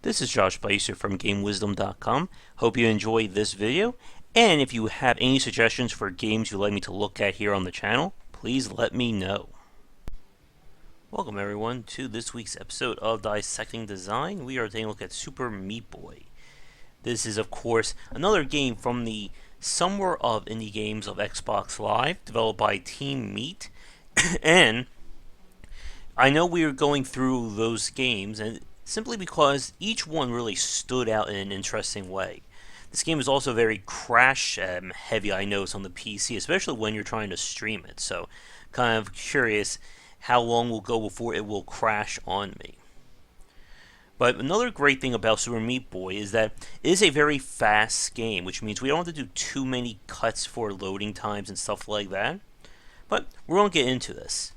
This is Josh Bycer from GameWisdom.com. Hope you enjoyed this video, and if you have any suggestions for games you'd like me to look at here on the channel, please let me know. Welcome everyone to this week's episode of Dissecting Design. We are taking a look at Super Meat Boy. This is of course another game from the summer of indie games of Xbox Live, developed by Team Meat, and I know we are going through those games and simply because each one really stood out in an interesting way. This game is also very crash heavy, I notice, on the PC, especially when you're trying to stream it. So, kind of curious how long will go before it will crash on me. But another great thing about Super Meat Boy is that it is a very fast game, which means we don't have to do too many cuts for loading times and stuff like that. But we're going to get into this.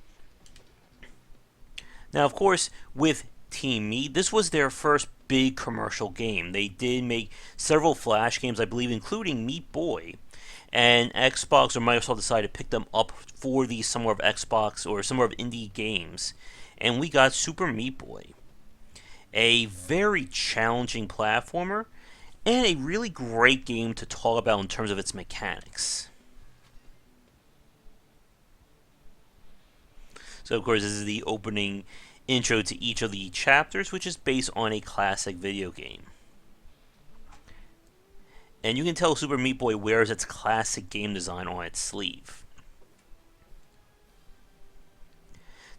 Now, of course, with Team Meat, this was their first big commercial game. They did make several Flash games, I believe, including Meat Boy, and Xbox or Microsoft decided to pick them up for the Summer of Xbox or Summer of Indie Games, and we got Super Meat Boy, a very challenging platformer and a really great game to talk about in terms of its mechanics. So, of course, this is the opening intro to each of the chapters, which is based on a classic video game. And you can tell Super Meat Boy wears its classic game design on its sleeve.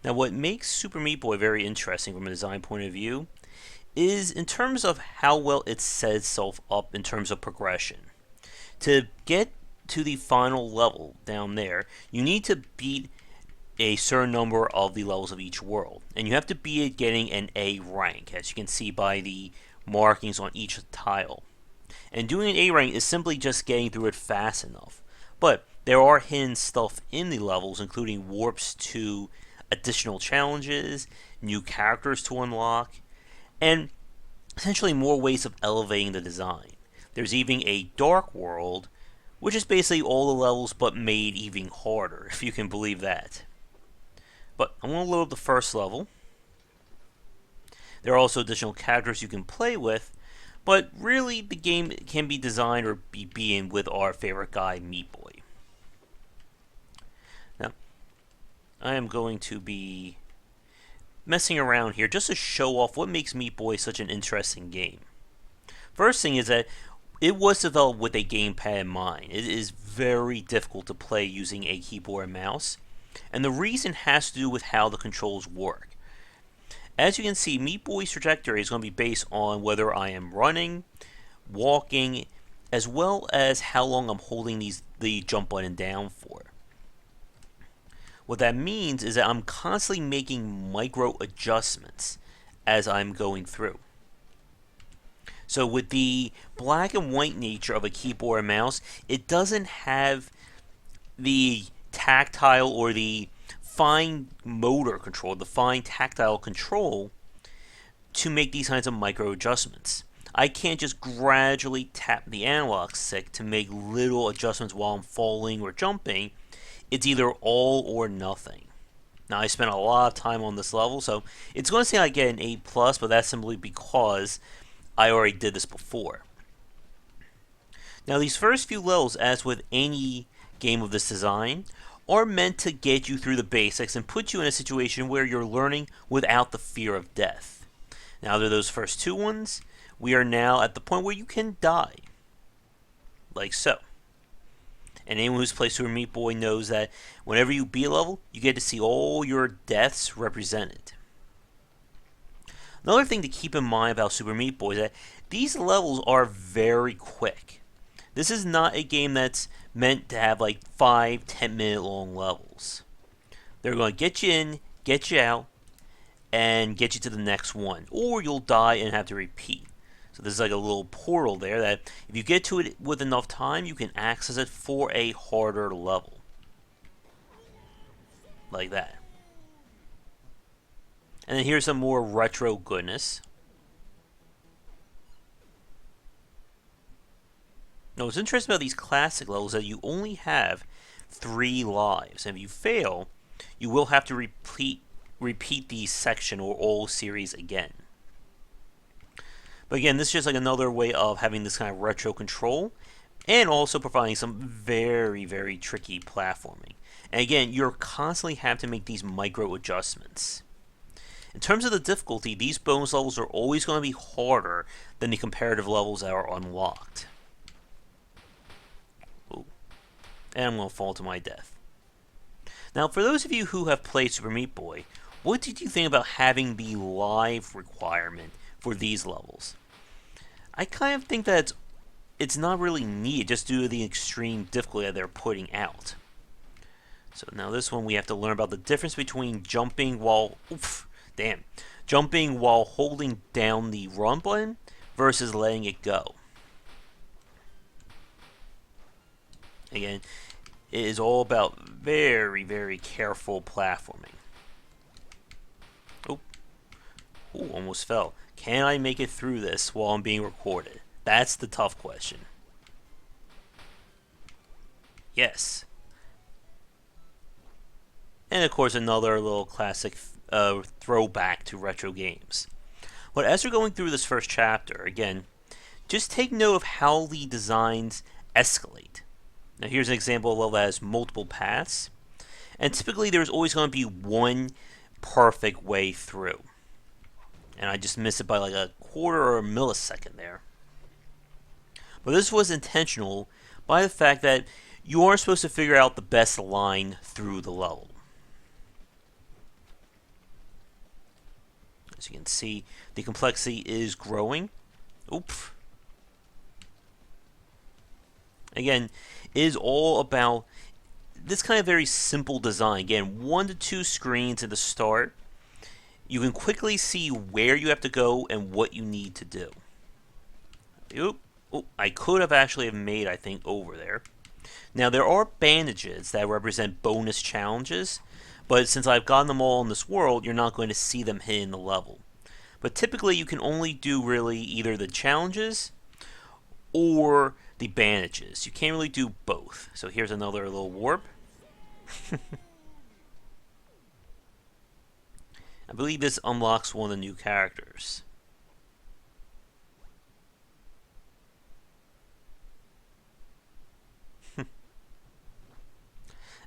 Now, what makes Super Meat Boy very interesting from a design point of view is in terms of how well it sets itself up in terms of progression. To get to the final level down there, you need to beat a certain number of the levels of each world, and you have to be at getting an A rank, as you can see by the markings on each tile. And doing an A rank is simply just getting through it fast enough, but there are hidden stuff in the levels, including warps to additional challenges, new characters to unlock, and essentially more ways of elevating the design. There's even a dark world, which is basically all the levels but made even harder, if you can believe that. But I'm going to load up the first level. There are also additional characters you can play with, but really the game can be designed or be beaten with our favorite guy, Meat Boy. Now, I am going to be messing around here just to show off what makes Meat Boy such an interesting game. First thing is that it was developed with a gamepad in mind. It is very difficult to play using a keyboard and mouse, and the reason has to do with how the controls work. As you can see, Meat Boy's trajectory is going to be based on whether I am running, walking, as well as how long I'm holding the jump button down for. What that means is that I'm constantly making micro adjustments as I'm going through. So with the black and white nature of a keyboard and mouse, it doesn't have the tactile or the fine motor control, the fine tactile control to make these kinds of micro adjustments. I can't just gradually tap the analog stick to make little adjustments while I'm falling or jumping. It's either all or nothing. Now, I spent a lot of time on this level, so it's going to say I get an A+, but that's simply because I already did this before. Now, these first few levels, as with any game of this design, are meant to get you through the basics and put you in a situation where you're learning without the fear of death. Now, after those first two ones, we are now at the point where you can die. Like so. And anyone who's played Super Meat Boy knows that whenever you beat a level, you get to see all your deaths represented. Another thing to keep in mind about Super Meat Boy is that these levels are very quick. This is not a game that's meant to have like 5-10 minute long levels. They're going to get you in, get you out, and get you to the next one, or you'll die and have to repeat. So this is like a little portal there that if you get to it with enough time, you can access it for a harder level. Like that. And then here's some more retro goodness. Now, what's interesting about these classic levels is that you only have 3 lives, and if you fail, you will have to repeat the section or all series again. But again, this is just like another way of having this kind of retro control and also providing some very, very tricky platforming. And again, you're constantly have to make these micro adjustments. In terms of the difficulty, these bonus levels are always going to be harder than the comparative levels that are unlocked. Ooh. And I'm going to fall to my death. Now, for those of you who have played Super Meat Boy, what did you think about having the live requirement for these levels? I kind of think that it's not really needed just due to the extreme difficulty that they're putting out. So now this one we have to learn about the difference between jumping while jumping while holding down the run button versus letting it go. Again, it is all about very, very careful platforming. Oh, ooh, almost fell. Can I make it through this while I'm being recorded? That's the tough question. Yes. And of course, another little classic throwback to retro games. But as we're going through this first chapter, again, just take note of how the designs escalate. Now here's an example of a level that has multiple paths. And typically there's always going to be one perfect way through. And I just missed it by like a quarter or a millisecond there. But this was intentional by the fact that you are supposed to figure out the best line through the level. As you can see, the complexity is growing. Oops. Again, it is all about this kind of very simple design. Again, 1 to 2 screens at the start. You can quickly see where you have to go and what you need to do. Oop. Oh, I could have actually made, I think, over there. Now, there are bandages that represent bonus challenges, but since I've gotten them all in this world, you're not going to see them hit in the level. But typically, you can only do really either the challenges or the bandages. You can't really do both. So here's another little warp. I believe this unlocks one of the new characters.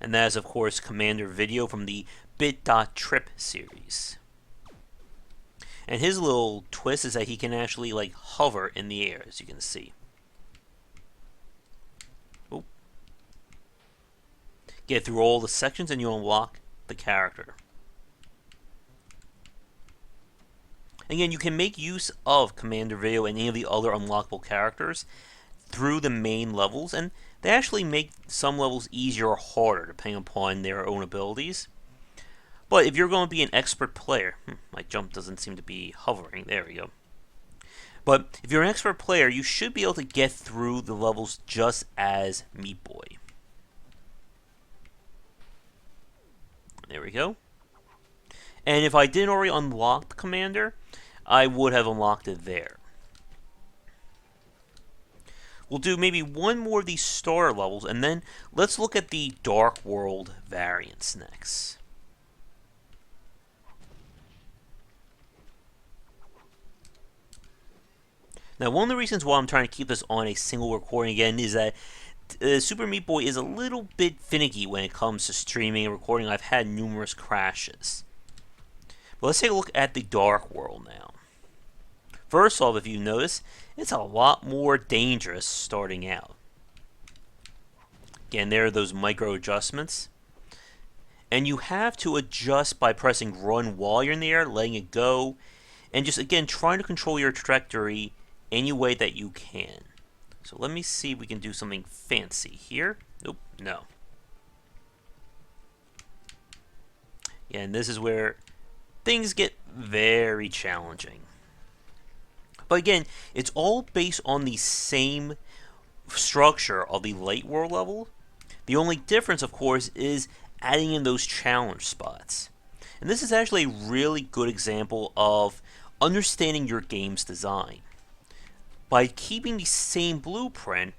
And that is, of course, Commander Video from the Bit.Trip series. And his little twist is that he can actually, like, hover in the air, as you can see. Oop. Get through all the sections and you unlock the character. Again, you can make use of Commander Video and any of the other unlockable characters through the main levels, and they actually make some levels easier or harder depending upon their own abilities. But if you're going to be an expert player, my jump doesn't seem to be hovering, there we go. But if you're an expert player, you should be able to get through the levels just as Meat Boy. There we go. And if I didn't already unlock the Commander, I would have unlocked it there. We'll do maybe one more of these starter levels, and then let's look at the Dark World variants next. Now, one of the reasons why I'm trying to keep this on a single recording again is that Super Meat Boy is a little bit finicky when it comes to streaming and recording. I've had numerous crashes. But let's take a look at the Dark World now. First off, if you notice, it's a lot more dangerous starting out. Again, there are those micro adjustments. And you have to adjust by pressing run while you're in the air, letting it go, and just, again, trying to control your trajectory any way that you can. So let me see if we can do something fancy here. Nope, no. Yeah, and this is where things get very challenging. But again, it's all based on the same structure of the Light World level. The only difference, of course, is adding in those challenge spots. And this is actually a really good example of understanding your game's design. By keeping the same blueprint,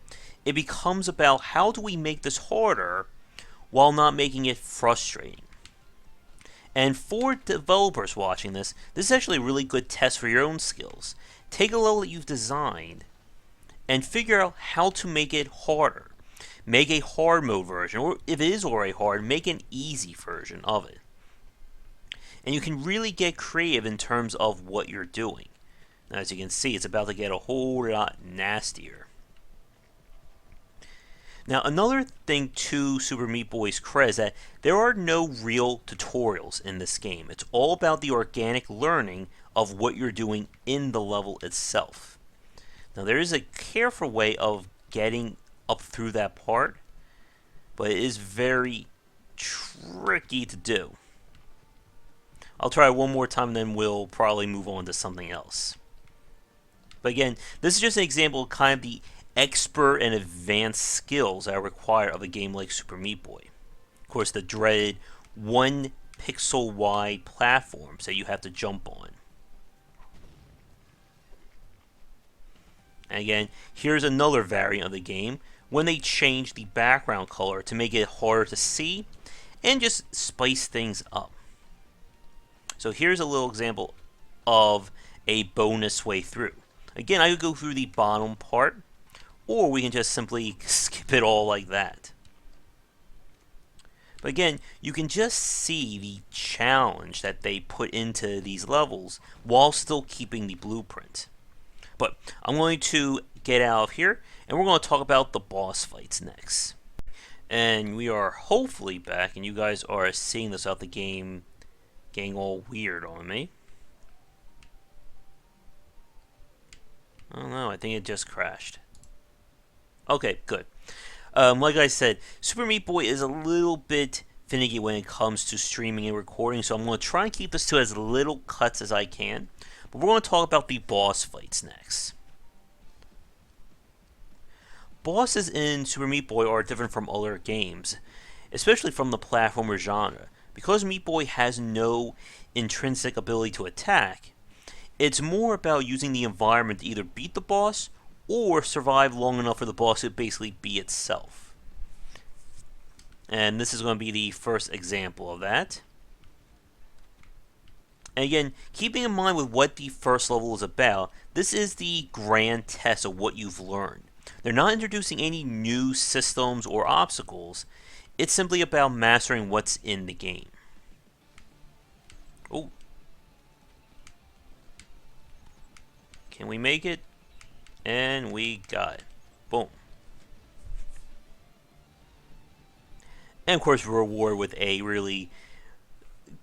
it becomes about how do we make this harder while not making it frustrating. And for developers watching this, this is actually a really good test for your own skills. take a level that you've designed and figure out how to make it harder. Make a hard mode version, or if it is already hard, make an easy version of it. And you can really get creative in terms of what you're doing. Now, as you can see, it's about to get a whole lot nastier. Now, another thing to Super Meat Boy's credit is that there are no real tutorials in this game. It's all about the organic learning of what you're doing in the level itself. Now, there is a careful way of getting up through that part, but it is very tricky to do. I'll try it one more time, and then we'll probably move on to something else. But again, this is just an example of kind of the expert and advanced skills that are required of a game like Super Meat Boy. Of course, the dreaded 1 pixel wide platforms that you have to jump on. And again, here's another variant of the game when they change the background color to make it harder to see and just spice things up. So here's a little example of a bonus way through. Again, I could go through the bottom part, or we can just simply skip it all like that. But again, you can just see the challenge that they put into these levels while still keeping the blueprint. But I'm going to get out of here, and we're going to talk about the boss fights next. And we are hopefully back, and you guys are seeing this out the game getting all weird on me. I don't know, I think it just crashed. Okay, good. Like I said, Super Meat Boy is a little bit finicky when it comes to streaming and recording, so I'm going to try and keep this to as little cuts as I can. But we're going to talk about the boss fights next. Bosses in Super Meat Boy are different from other games, especially from the platformer genre. Because Meat Boy has no intrinsic ability to attack, it's more about using the environment to either beat the boss or survive long enough for the boss to basically be itself. And this is going to be the first example of that. And again, keeping in mind with what the first level is about, this is the grand test of what you've learned. They're not introducing any new systems or obstacles. It's simply about mastering what's in the game. Oh. Can we make it? And we got it. Boom. And of course, we're rewarded with a really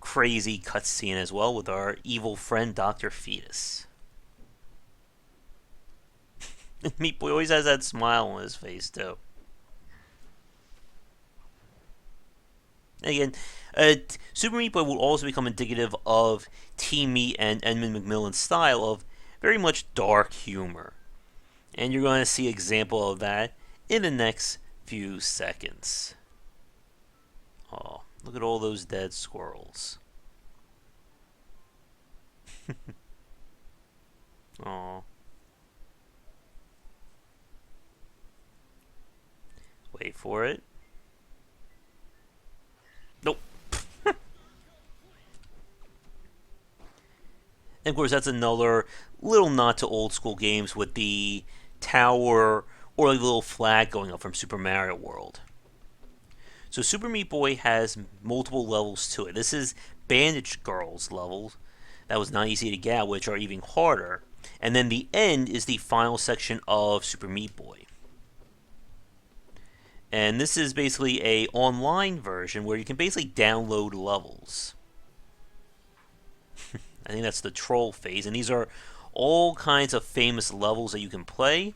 crazy cutscene as well with our evil friend, Dr. Fetus. Meat Boy always has that smile on his face, too. Again, Super Meat Boy will also become indicative of Team Meat and Edmund McMillan's style of very much dark humor. And you're going to see an example of that in the next few seconds. Oh, look at all those dead squirrels. Oh. Wait for it. Nope. And of course, that's another little nod to old school games with the tower or like the little flag going up from Super Mario World. So Super Meat Boy has multiple levels to it. This is Bandage Girl's level. That was not easy to get, which are even harder. And then the end is the final section of Super Meat Boy. And this is basically a online version where you can basically download levels. I think that's the troll phase, and these are all kinds of famous levels that you can play,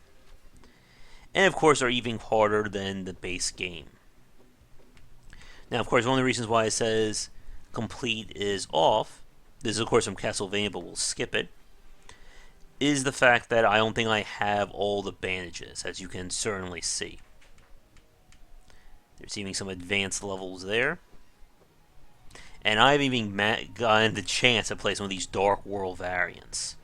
and of course are even harder than the base game. Now, of course, one of the reasons why it says complete is off, this is of course from Castlevania, but we'll skip it, is the fact that I don't think I have all the bandages, as you can certainly see. There's even some advanced levels there. And I haven't even gotten the chance to play some of these Dark World variants.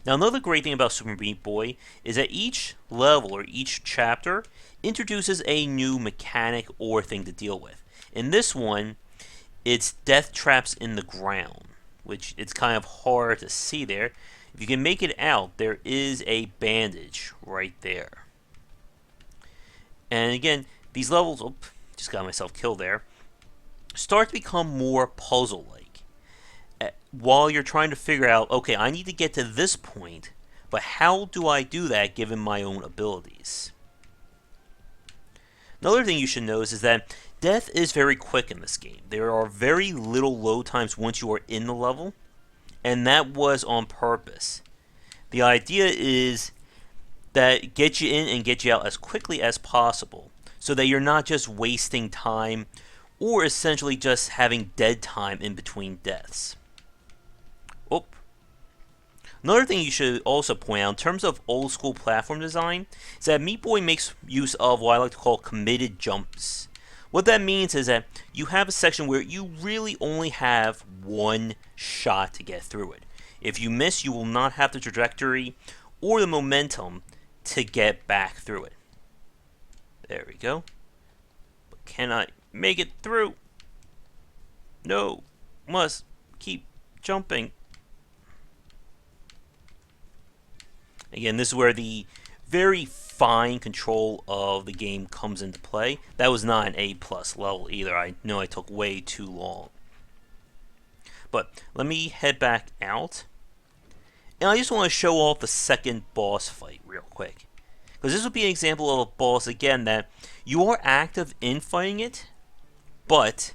Now, another great thing about Super Meat Boy is that each level or each chapter introduces a new mechanic or thing to deal with. In this one, it's death traps in the ground, which it's kind of hard to see there. If you can make it out, there is a bandage right there. And again, these levels, just got myself killed there, start to become more puzzle-like. While you're trying to figure out, okay, I need to get to this point, but how do I do that given my own abilities? Another thing you should notice is that death is very quick in this game. There are very little load times once you are in the level, and that was on purpose. The idea is that get you in and get you out as quickly as possible, so that you're not just wasting time or essentially just having dead time in between deaths. Another thing you should also point out in terms of old school platform design is that Meat Boy makes use of what I like to call committed jumps. What that means is that you have a section where you really only have one shot to get through it. If you miss, you will not have the trajectory or the momentum to get back through it. There we go. But can I make it through? No. Must keep jumping. Again, this is where the very fine control of the game comes into play. That was not an A+ level either. I know I took way too long. But let me head back out. And I just want to show off the second boss fight real quick. Because this would be an example of a boss, again, that you are active in fighting it, but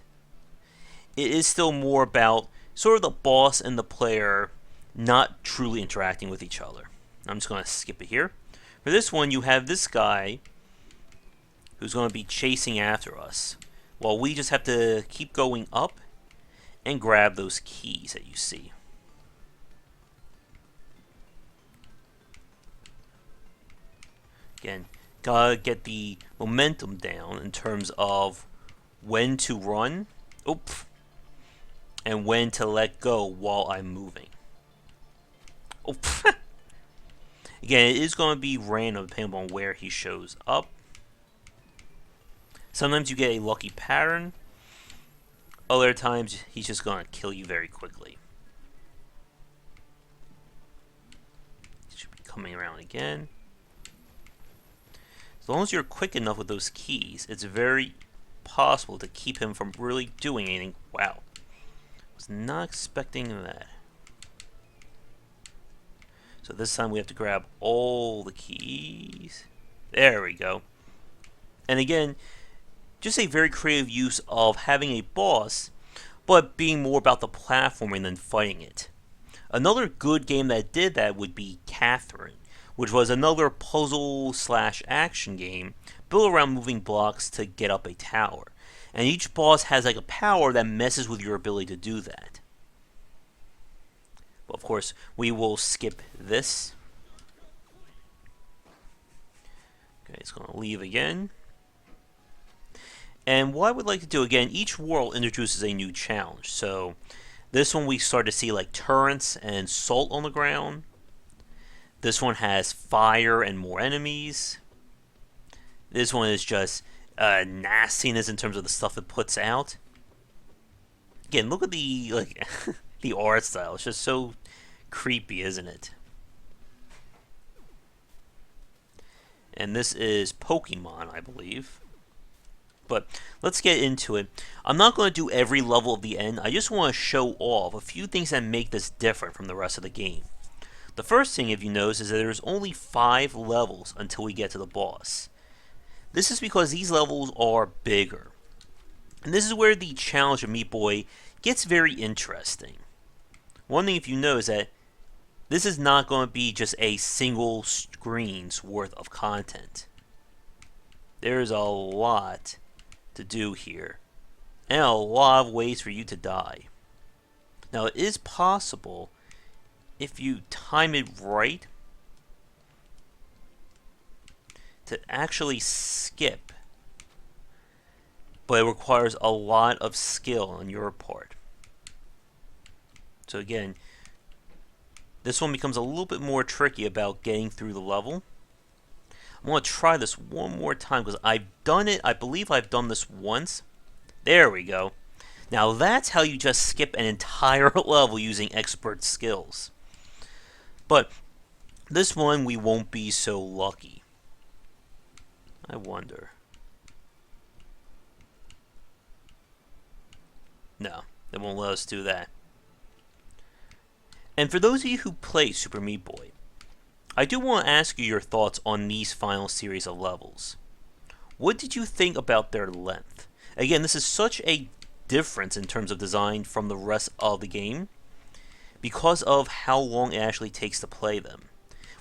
it is still more about sort of the boss and the player not truly interacting with each other. I'm just going to skip it here. For this one, you have this guy who's going to be chasing after us, while we just have to keep going up and grab those keys that you see. Again, gotta get the momentum down in terms of when to run, and when to let go while I'm moving. Again, it is going to be random depending on where he shows up. Sometimes you get a lucky pattern. Other times, he's just going to kill you very quickly. Should be coming around again. As long as you're quick enough with those keys, it's very possible to keep him from really doing anything. Wow. Was not expecting that. So this time we have to grab all the keys. There we go. And again, just a very creative use of having a boss, but being more about the platforming than fighting it. Another good game that did that would be Catherine, which was another puzzle/action game built around moving blocks to get up a tower. And each boss has like a power that messes with your ability to do that. Of course, we will skip this. Okay, it's going to leave again. And what I would like to do, again, each world introduces a new challenge. So this one we start to see like turrets and salt on the ground. This one has fire and more enemies. This one is just nastiness in terms of the stuff it puts out. Again, look at the the art style. It's just so creepy, isn't it? And this is Pokemon, I believe. But let's get into it. I'm not going to do every level of the end. I just want to show off a few things that make this different from the rest of the game. The first thing, if you notice, is that there's only 5 levels until we get to the boss. This is because these levels are bigger. And this is where the challenge of Meat Boy gets very interesting. One thing, if you know, is that this is not going to be just a single screen's worth of content. There's a lot to do here, and a lot of ways for you to die. Now, it is possible, if you time it right, to actually skip, but it requires a lot of skill on your part. So again, this one becomes a little bit more tricky about getting through the level. I'm going to try this one more time because I've done it. I believe I've done this once. There we go. Now that's how you just skip an entire level using expert skills. But this one, we won't be so lucky. I wonder. No, they won't let us do that. And for those of you who play Super Meat Boy, I do want to ask you your thoughts on these final series of levels. What did you think about their length? Again, this is such a difference in terms of design from the rest of the game because of how long it actually takes to play them.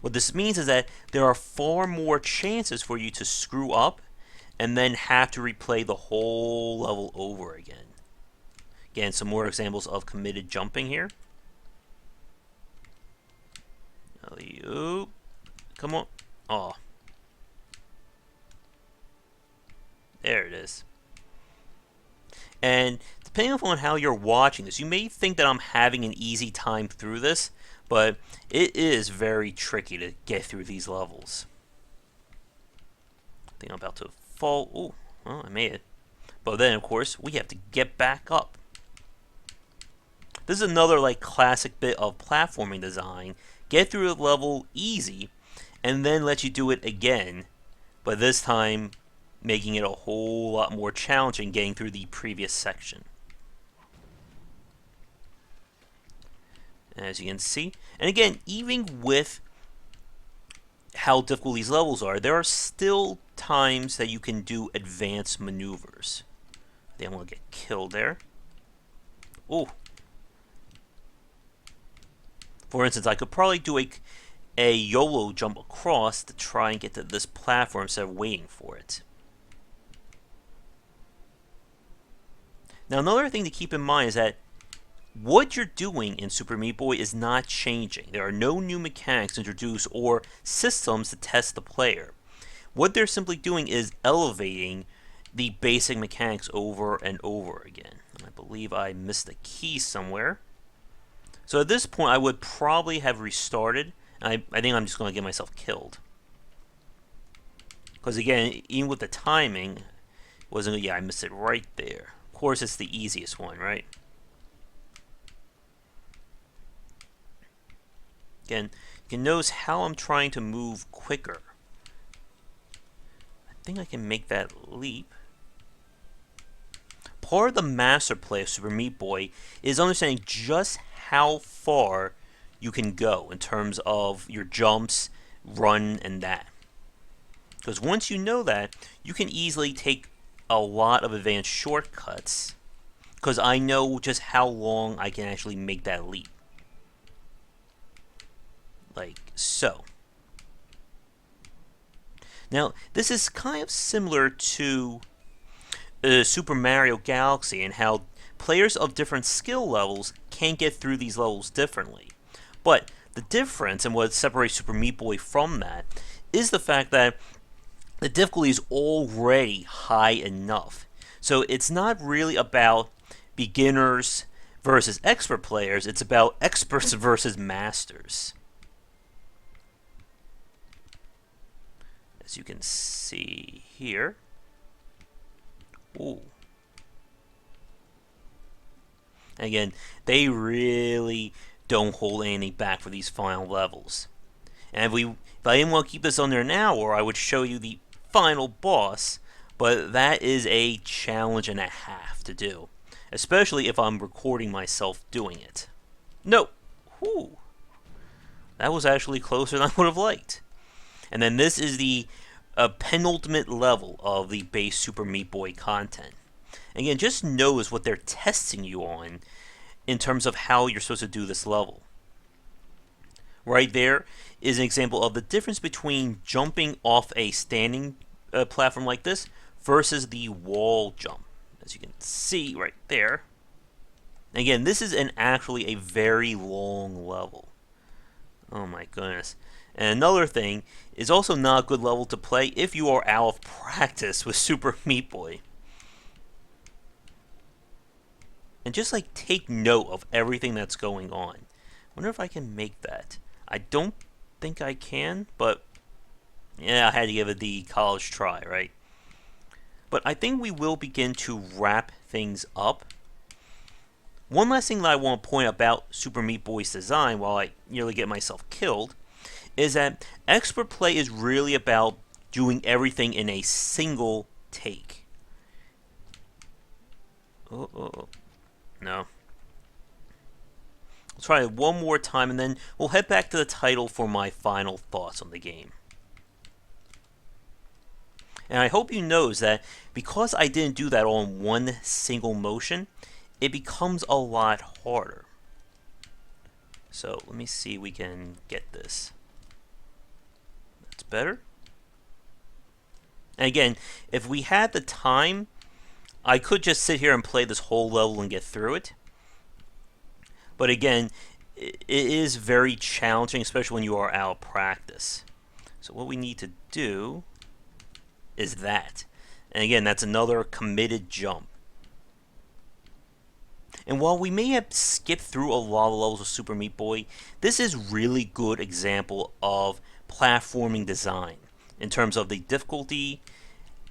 What this means is that there are far more chances for you to screw up and then have to replay the whole level over again. Again, some more examples of committed jumping here. Alley-oop. Come on. Oh. There it is. And depending upon how you're watching this, you may think that I'm having an easy time through this, but it is very tricky to get through these levels. I think I'm about to fall. Oh, well, I made it. But then, of course, we have to get back up. This is another like classic bit of platforming design. Get through the level easy, and then let you do it again, but this time making it a whole lot more challenging getting through the previous section. As you can see, and again, even with how difficult these levels are, there are still times that you can do advanced maneuvers. I think I'm going to get killed there. Oh. For instance, I could probably do a YOLO jump across to try and get to this platform instead of waiting for it. Now, another thing to keep in mind is that what you're doing in Super Meat Boy is not changing. There are no new mechanics introduced or systems to test the player. What they're simply doing is elevating the basic mechanics over and over again. And I believe I missed a key somewhere. So at this point, I would probably have restarted. I think I'm just going to get myself killed. Because again, even with the timing, wasn't. Yeah, I missed it right there. Of course, it's the easiest one, right? Again, you can notice how I'm trying to move quicker. I think I can make that leap. Part of the master play of Super Meat Boy is understanding just how far you can go in terms of your jumps, run, and that. Because once you know that, you can easily take a lot of advanced shortcuts because I know just how long I can actually make that leap. Like so. Now, this is kind of similar to Super Mario Galaxy and how players of different skill levels can get through these levels differently. But the difference and what separates Super Meat Boy from that is the fact that the difficulty is already high enough. So it's not really about beginners versus expert players, it's about experts versus masters. As you can see here. Ooh. Again, they really don't hold anything back for these final levels. And if I didn't want to keep this under an hour, I would show you the final boss, but that is a challenge and a half to do, especially if I'm recording myself doing it. No! Whew. That was actually closer than I would have liked. And then this is the penultimate level of the base Super Meat Boy content. Again, just notice what they're testing you on in terms of how you're supposed to do this level. Right there is an example of the difference between jumping off a standing platform like this versus the wall jump. As you can see right there. Again, this is actually a very long level. Oh my goodness. And another thing is also not a good level to play if you are out of practice with Super Meat Boy. And just like take note of everything that's going on. I wonder if I can make that. I don't think I can, but yeah, I had to give it the college try, right? But I think we will begin to wrap things up. One last thing that I want to point about Super Meat Boy's design while I nearly get myself killed is that expert play is really about doing everything in a single take. No. I'll try it one more time and then we'll head back to the title for my final thoughts on the game. And I hope you notice that because I didn't do that all in one single motion, it becomes a lot harder. So let me see if we can get this. That's better. And again, if we had the time, I could just sit here and play this whole level and get through it. But again, it is very challenging, especially when you are out of practice. So what we need to do is that. And again, that's another committed jump. And while we may have skipped through a lot of levels of Super Meat Boy, this is really good example of platforming design in terms of the difficulty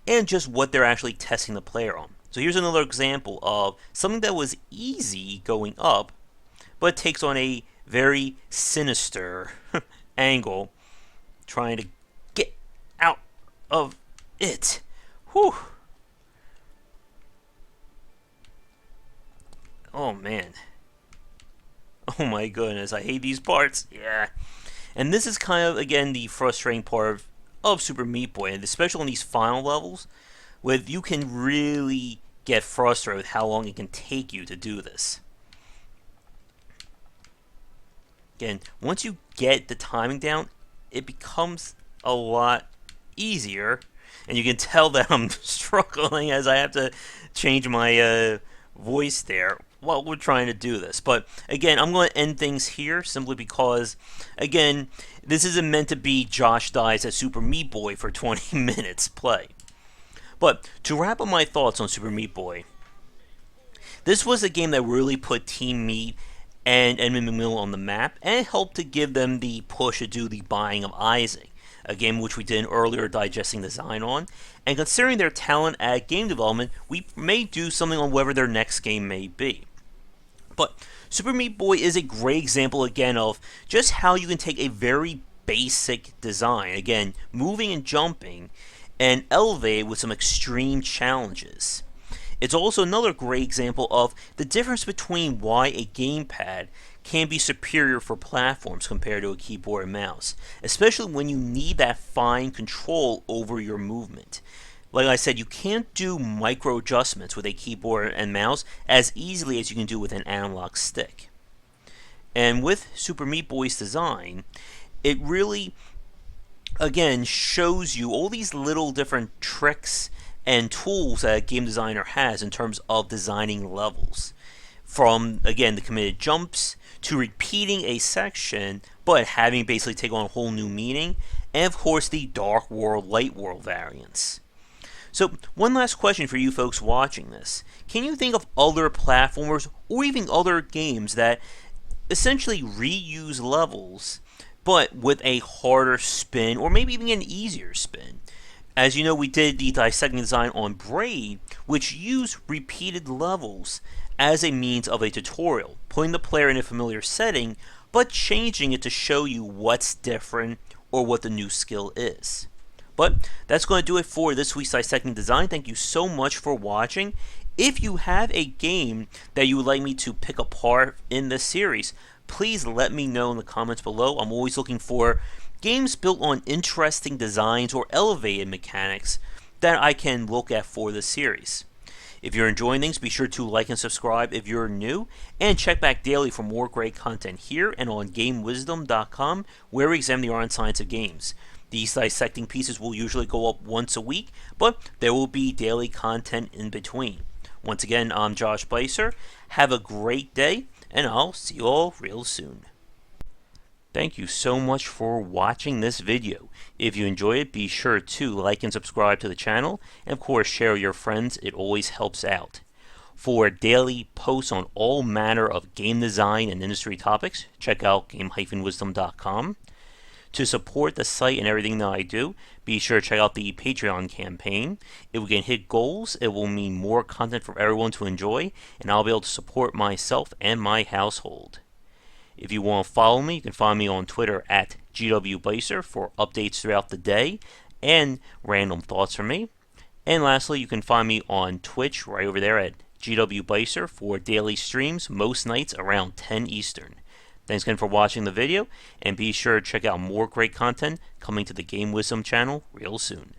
and just what they're actually testing the player on. So here's another example of something that was easy going up, but takes on a very sinister angle trying to get out of it. Whew. Oh man. Oh my goodness, I hate these parts. Yeah. And this is kind of, again, the frustrating part of Super Meat Boy, and especially in these final levels, where you can really get frustrated with how long it can take you to do this. Again, once you get the timing down, it becomes a lot easier, and you can tell that I'm struggling as I have to change my voice there while we're trying to do this. But again, I'm going to end things here simply because, again, this isn't meant to be Josh dies at Super Meat Boy for 20 minutes play. But to wrap up my thoughts on Super Meat Boy, this was a game that really put Team Meat and Edmund McMillan on the map, and helped to give them the push to do the buying of Isaac, a game which we did an earlier Dissecting Design on. And considering their talent at game development, we may do something on whatever their next game may be. But Super Meat Boy is a great example again of just how you can take a very basic design, again, moving and jumping, and elevate it with some extreme challenges. It's also another great example of the difference between why a gamepad can be superior for platforms compared to a keyboard and mouse, especially when you need that fine control over your movement. Like I said, you can't do micro adjustments with a keyboard and mouse as easily as you can do with an analog stick. And with Super Meat Boy's design, it really, again, shows you all these little different tricks and tools that a game designer has in terms of designing levels. From, again, the committed jumps to repeating a section, but having basically take on a whole new meaning, and of course the dark world, light world variants. So, one last question for you folks watching this. Can you think of other platformers or even other games that essentially reuse levels, but with a harder spin, or maybe even an easier spin? As you know, we did the Dissecting Design on Braid, which used repeated levels as a means of a tutorial, putting the player in a familiar setting, but changing it to show you what's different or what the new skill is. But that's going to do it for this week's Dissecting Design. Thank you so much for watching. If you have a game that you would like me to pick apart in this series, please let me know in the comments below. I'm always looking for games built on interesting designs or elevated mechanics that I can look at for this series. If you're enjoying things, be sure to like and subscribe if you're new, and check back daily for more great content here and on GameWisdom.com, where we examine the art and science of games. These dissecting pieces will usually go up once a week, but there will be daily content in between. Once again, I'm Josh Bycer. Have a great day, and I'll see you all real soon. Thank you so much for watching this video. If you enjoy it, be sure to like and subscribe to the channel, and of course share with your friends. It always helps out. For daily posts on all manner of game design and industry topics, check out game-wisdom.com. To support the site and everything that I do, be sure to check out the Patreon campaign. If we can hit goals, it will mean more content for everyone to enjoy, and I'll be able to support myself and my household. If you want to follow me, you can find me on Twitter at GWBycer for updates throughout the day and random thoughts from me. And lastly, you can find me on Twitch right over there at GWBycer for daily streams most nights around 10 Eastern. Thanks again for watching the video, and be sure to check out more great content coming to the Game Wisdom channel real soon.